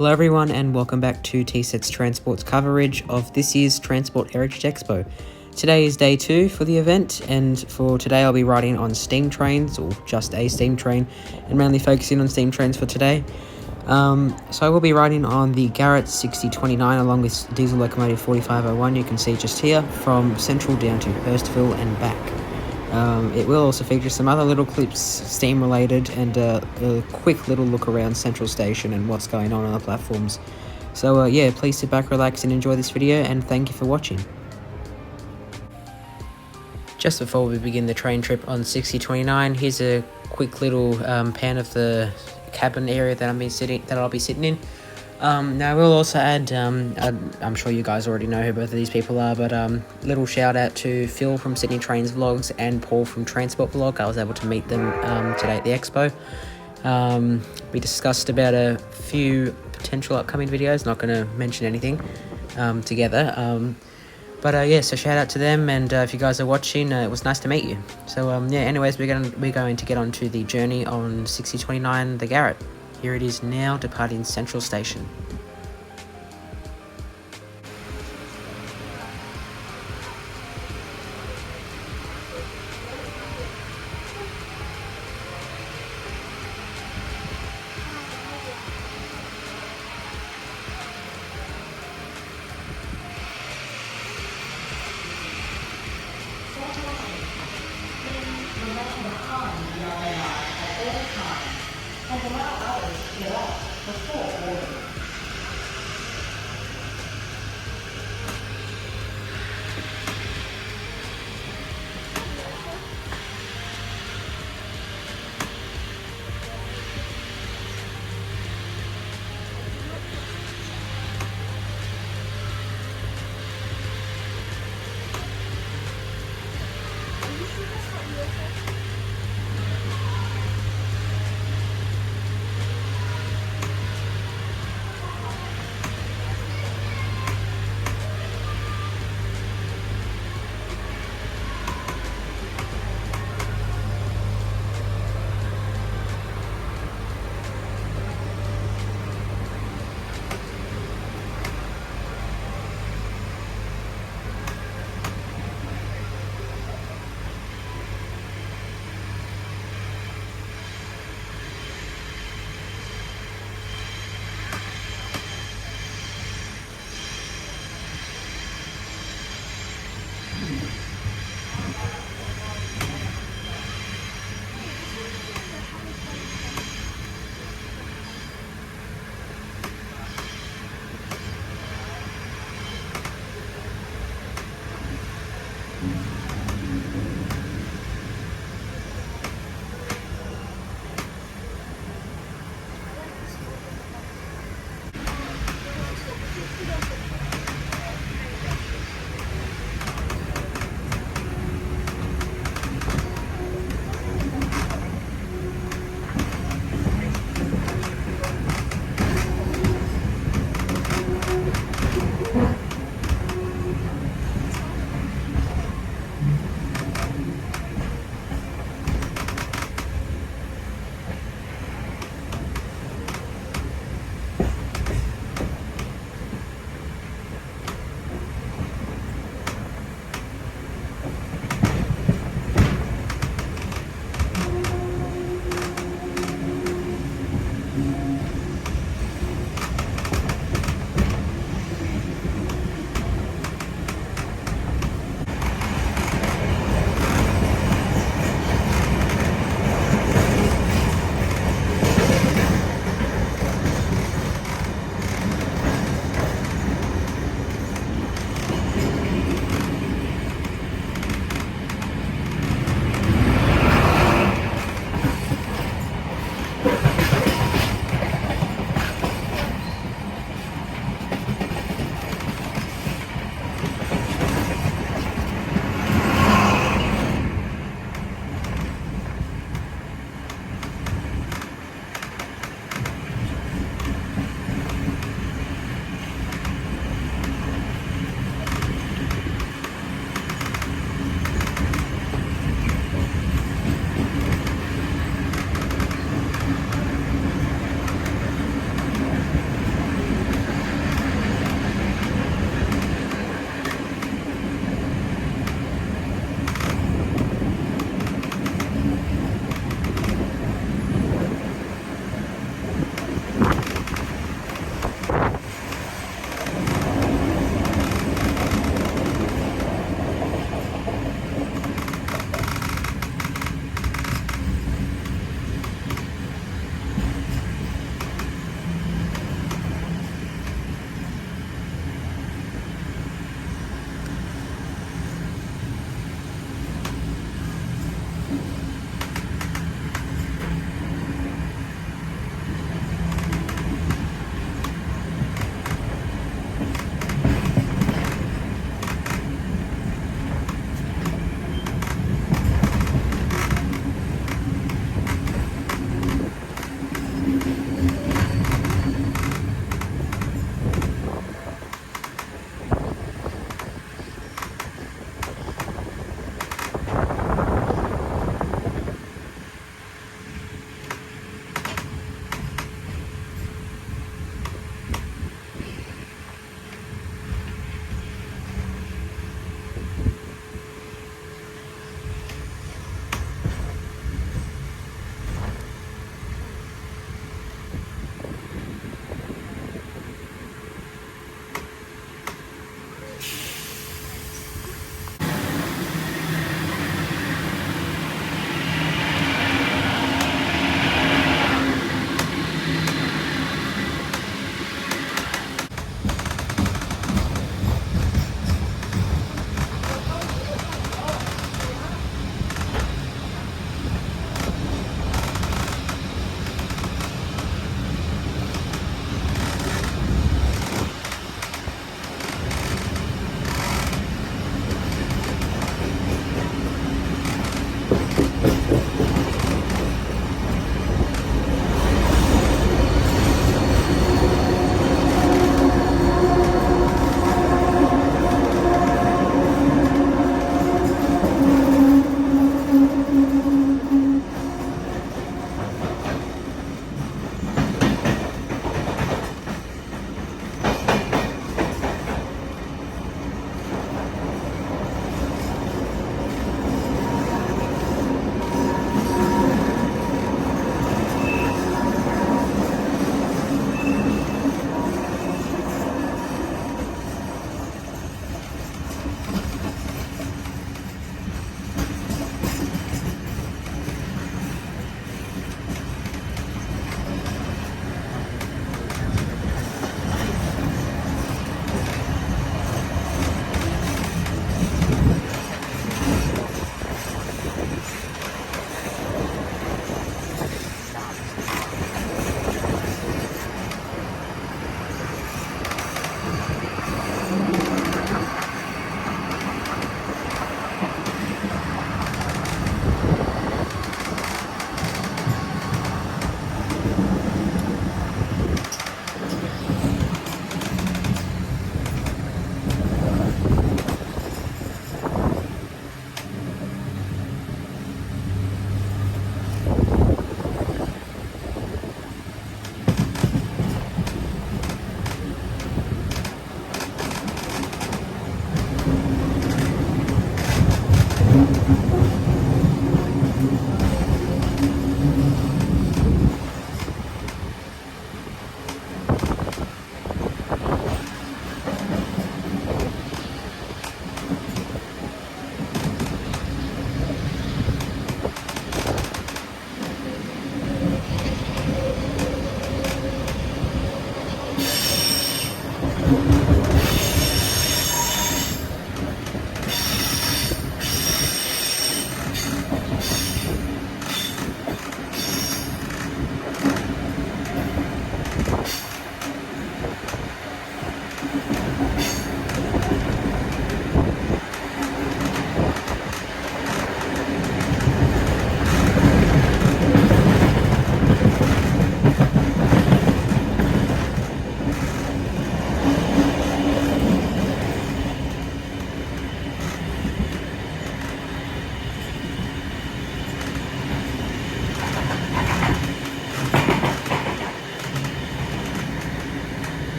Hello everyone and welcome back to TsetsTransport's coverage of this year's Transport Heritage Expo. Today is day 2 for the event, and for today I'll be riding on steam trains, or just a steam train, and mainly focusing on steam trains for today. So I will be riding on the Garratt 6029 along with diesel locomotive 4501, you can see just here, from Central down to Hurstville and back. It will also feature some other little clips, steam related, and a quick little look around Central Station and what's going on the platforms. So yeah, please sit back, relax and enjoy this video, and thank you for watching. Just before we begin the train trip on 6029, here's a quick little pan of the cabin area that I'll be sitting in. Now we'll also add, I'm sure you guys already know who both of these people are, but little shout out to Phil from Sydney Trains Vlogs and Paul from Transport Vlog. I was able to meet them today at the expo. We discussed about a few potential upcoming videos, not going to mention anything together. But yeah, so shout out to them, and if you guys are watching, it was nice to meet you. So yeah, anyways, we're going to get on to the journey on 6029, the Garratt. Here it is now, departing Central Station.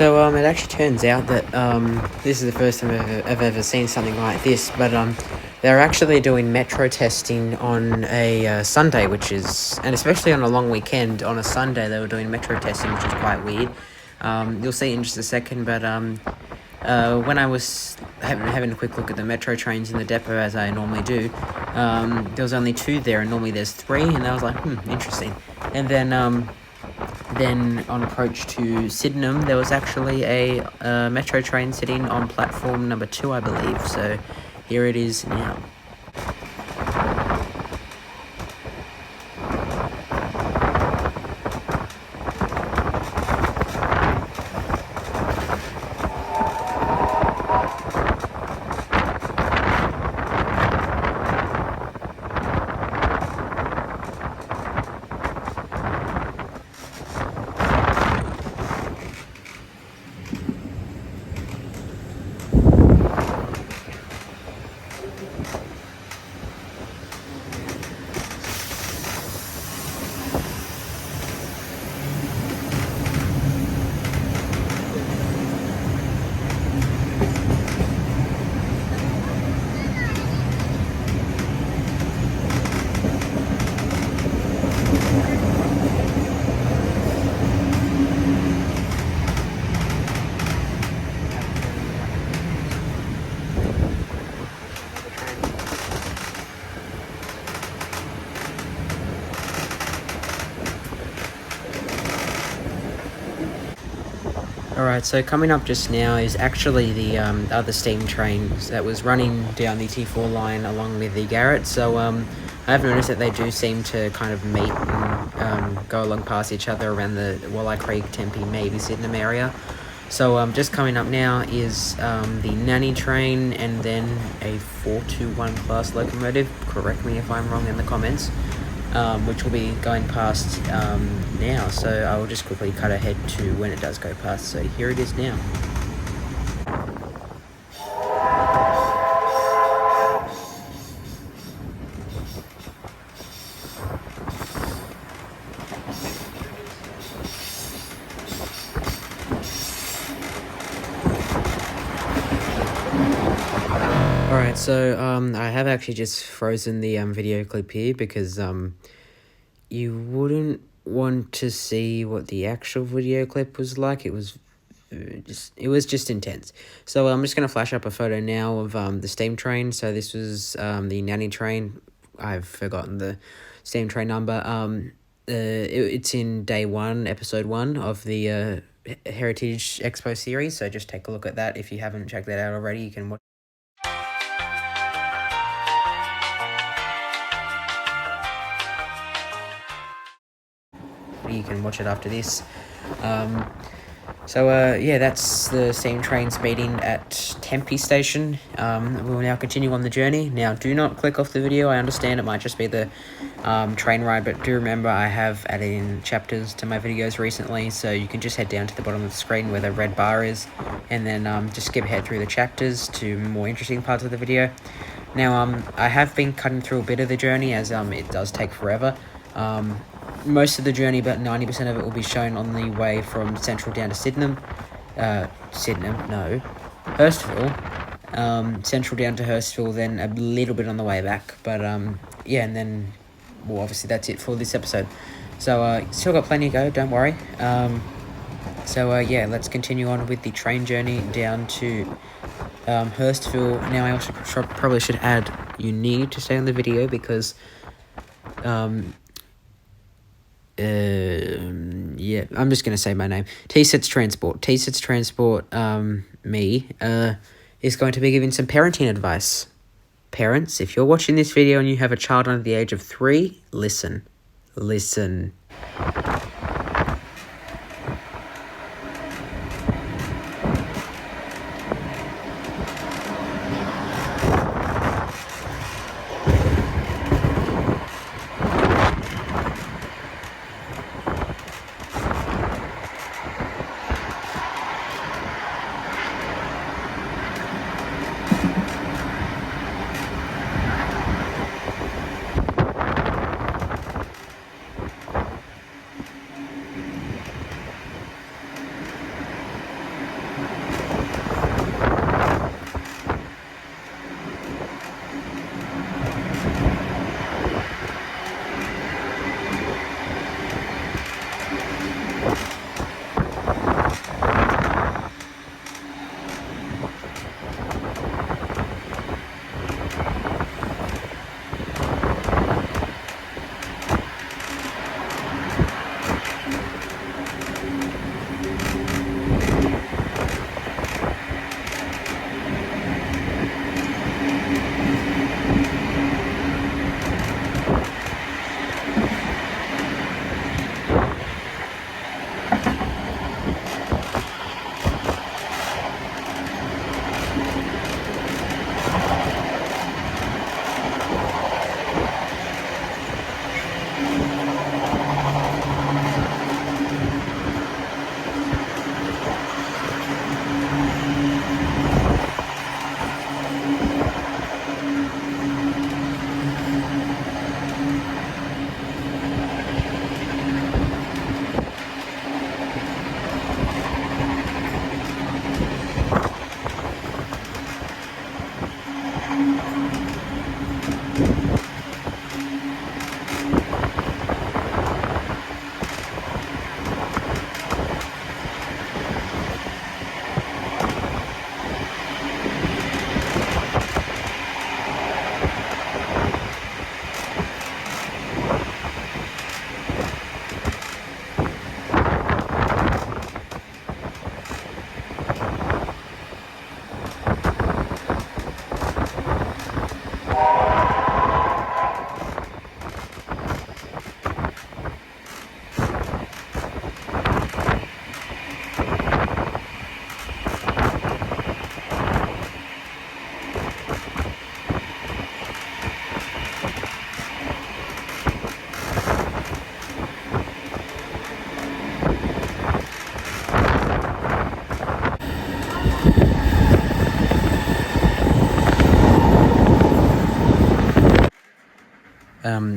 So it actually turns out that this is the first time I've ever seen something like this, but they're actually doing metro testing on a Sunday, and especially on a long weekend, on a Sunday they were doing metro testing, which is quite weird. You'll see in just a second, but when I was having a quick look at the metro trains in the depot, as I normally do, there was only 2 there, and normally there's 3, and I was like, interesting. And then on approach to Sydenham, there was actually a metro train sitting on platform number 2, I believe. So here it is now. Alright, so coming up just now is actually the other steam train that was running down the T4 line along with the Garratt. So I have noticed that they do seem to kind of meet and go along past each other around the Walleye Creek, Tempe, maybe Sydenham area. So just coming up now is the Nanny train, and then a 421 class locomotive. Correct me if I'm wrong in the comments. Which will be going past now, so I will just quickly cut ahead to when it does go past. So here it is now. Alright, so I have actually just frozen the video clip here because you wouldn't want to see what the actual video clip was like. It was just intense. So I'm just going to flash up a photo now of the steam train. So this was the Nanny train. I've forgotten the steam train number. It's in day 1, episode 1 of the Heritage Expo series. So just take a look at that. If you haven't checked that out already, you can watch. You can watch it after this. Yeah, that's the steam trains meeting at Tempe station. We will now continue on the journey. Now, do not click off the video. I understand it might just be the train ride, but do remember I have added in chapters to my videos recently, so you can just head down to the bottom of the screen where the red bar is, and then just skip ahead through the chapters to more interesting parts of the video. Now, I have been cutting through a bit of the journey, as it does take forever. Most of the journey, about 90% of it, will be shown on the way from Central down to Hurstville. Central down to Hurstville, then a little bit on the way back. But yeah, and then, well, obviously that's it for this episode. So still got plenty to go, don't worry. Yeah, let's continue on with the train journey down to Hurstville. Now, I also probably should add, you need to stay on the video because yeah, I'm just going to say my name. TsetsTransport. TsetsTransport, is going to be giving some parenting advice. Parents, if you're watching this video and you have a child under the age of 3, listen. Listen.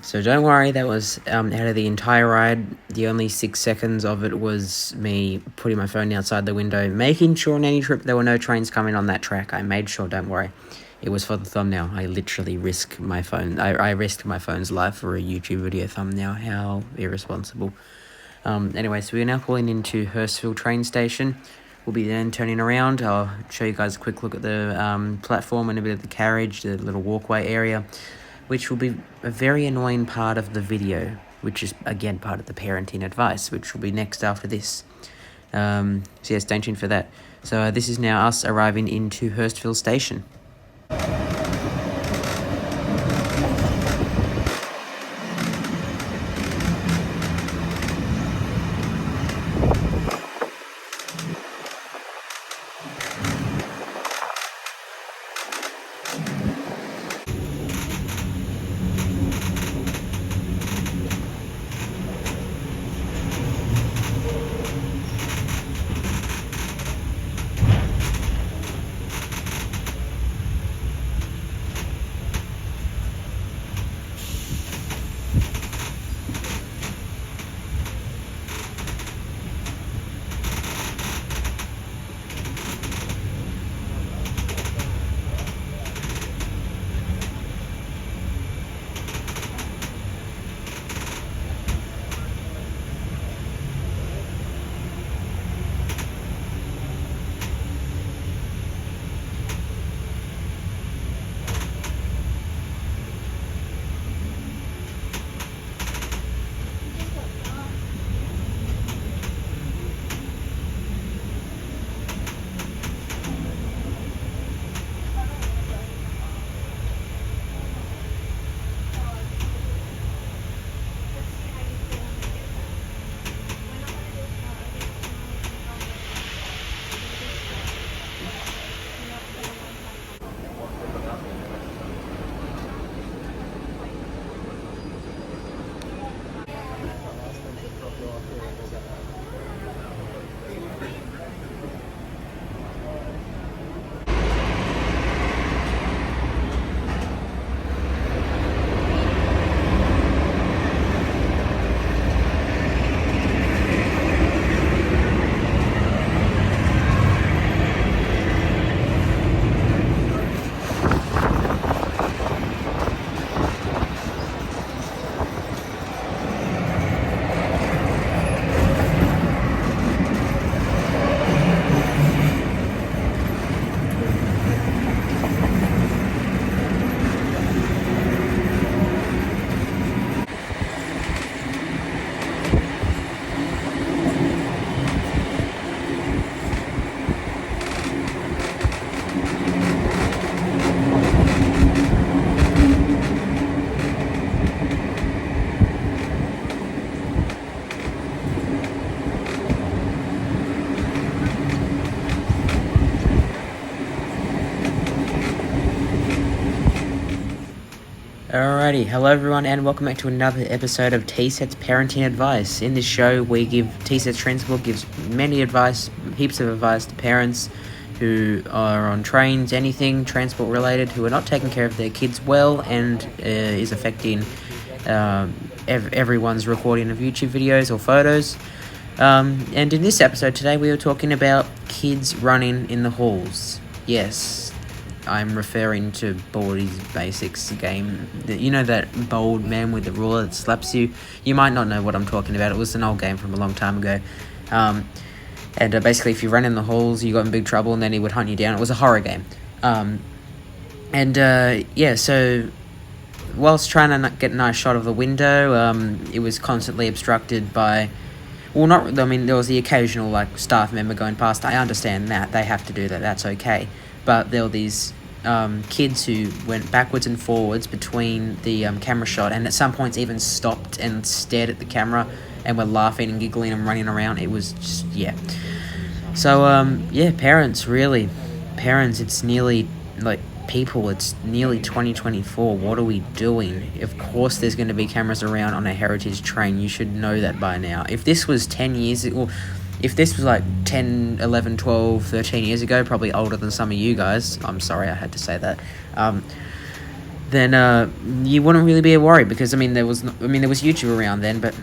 So don't worry, that was out of the entire ride. The only 6 seconds of it was me putting my phone outside the window, making sure on any trip there were no trains coming on that track. I made sure, don't worry. It was for the thumbnail. I literally risked my phone. I risked my phone's life for a YouTube video thumbnail. How irresponsible. Anyway, so we're now pulling into Hurstville train station. We'll be then turning around. I'll show you guys a quick look at the platform and a bit of the carriage, the little walkway area, which will be a very annoying part of the video, which is, again, part of the parenting advice, which will be next after this. So yeah, stay tuned for that. So this is now us arriving into Hurstville station. Alrighty, hello everyone and welcome back to another episode of Tsets Parenting Advice. In this show, TsetsTransport gives heaps of advice to parents who are on trains, anything transport related, who are not taking care of their kids well and is affecting everyone's recording of YouTube videos or photos. And in this episode today, we are talking about kids running in the halls. Yes, I'm referring to Baldi's Basics game. You know that bold man with the ruler that slaps you? You might not know what I'm talking about. It was an old game from a long time ago. And basically, if you ran in the halls, you got in big trouble, and then he would hunt you down. It was a horror game. So whilst trying to get a nice shot of the window, it was constantly obstructed by... Well, there was the occasional, staff member going past. I understand that. They have to do that. That's okay. But there were these kids who went backwards and forwards between the camera shot, and at some points even stopped and stared at the camera and were laughing and giggling and running around. It was just, yeah. So, parents, it's nearly, it's nearly 2024. What are we doing? Of course there's going to be cameras around on a heritage train. You should know that by now. If this was 10 years... If this was 10, 11, 12, 13 years ago, probably older than some of you guys. I'm sorry I had to say that. then you wouldn't really be worried, because I mean there was YouTube around then, but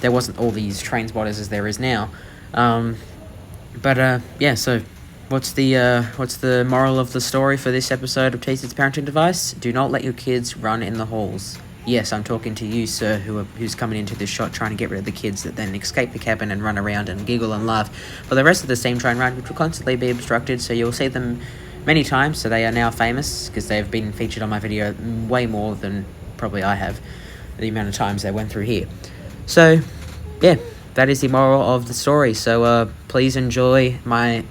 there wasn't all these train spotters as there is now. Yeah, so what's the moral of the story for this episode of Teased's Parenting Device? Do not let your kids run in the halls. Yes, I'm talking to you, sir, who's coming into this shot trying to get rid of the kids that then escape the cabin and run around and giggle and laugh for the rest of the steam train ride, which will constantly be obstructed, so you'll see them many times. So they are now famous, because they've been featured on my video way more than probably I have, the amount of times they went through here. So, yeah, that is the moral of the story. So, please enjoy my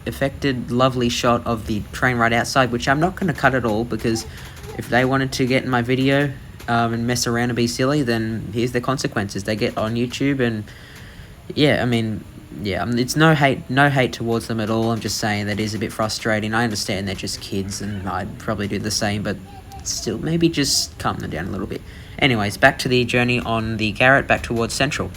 affected, lovely shot of the train ride outside, which I'm not going to cut at all, because if they wanted to get in my video and mess around and be silly, then here's the consequences. They get on YouTube, and yeah, I mean, yeah, it's no hate towards them at all. I'm just saying that is a bit frustrating. I understand they're just kids, and I'd probably do the same, but still, maybe just calm them down a little bit. Anyways, back to the journey on the Garratt back towards Central.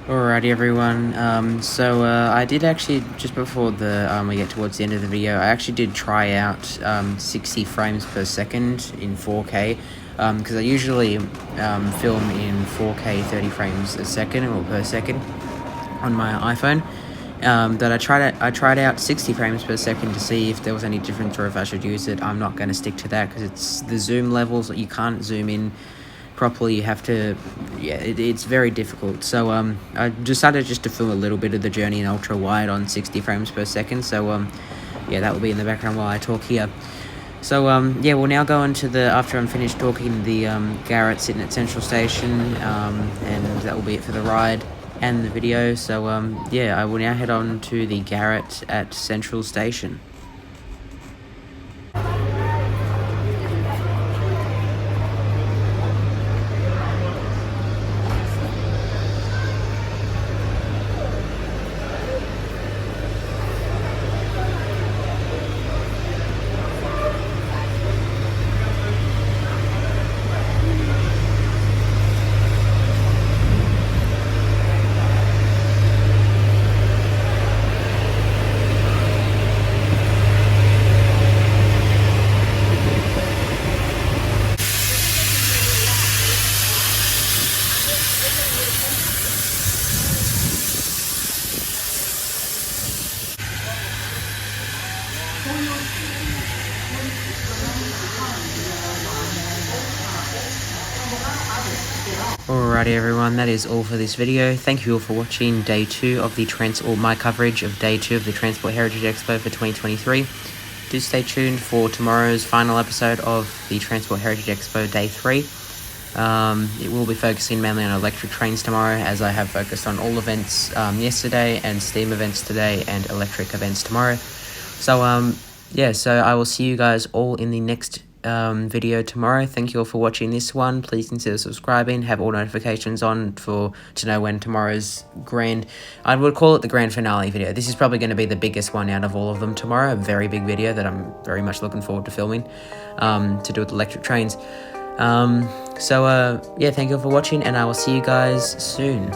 Alrighty everyone, I did actually, just before we get towards the end of the video, I actually did try out 60 frames per second in 4K, because I usually film in 4K 30 frames a second, or per second, on my iPhone. But I tried out 60 frames per second to see if there was any difference, or if I should use it. I'm not going to stick to that, because it's the zoom levels, you can't zoom in properly. You have to, yeah, it's very difficult. So I decided just to film a little bit of the journey in ultra wide on 60 frames per second. So yeah, that will be in the background while I talk here. So yeah, we'll now go into after I'm finished talking, the Garratt sitting at Central Station, and that will be it for the ride and the video. So yeah, I will now head on to the Garratt at Central Station. Alrighty everyone, that is all for this video. Thank you all for watching day 2 of my coverage of day 2 of the Transport Heritage Expo for 2023. Do stay tuned for tomorrow's final episode of the Transport Heritage Expo day 3. It will be focusing mainly on electric trains tomorrow, as I have focused on all events yesterday, and steam events today, and electric events tomorrow. So yeah, so I will see you guys all in the next video tomorrow. Thank you all for watching this one. Please consider subscribing, have all notifications on to know when tomorrow's I would call it the grand finale video. This is probably going to be the biggest one out of all of them tomorrow. A very big video that I'm very much looking forward to filming, to do with electric trains. Yeah, thank you all for watching, and I will see you guys soon.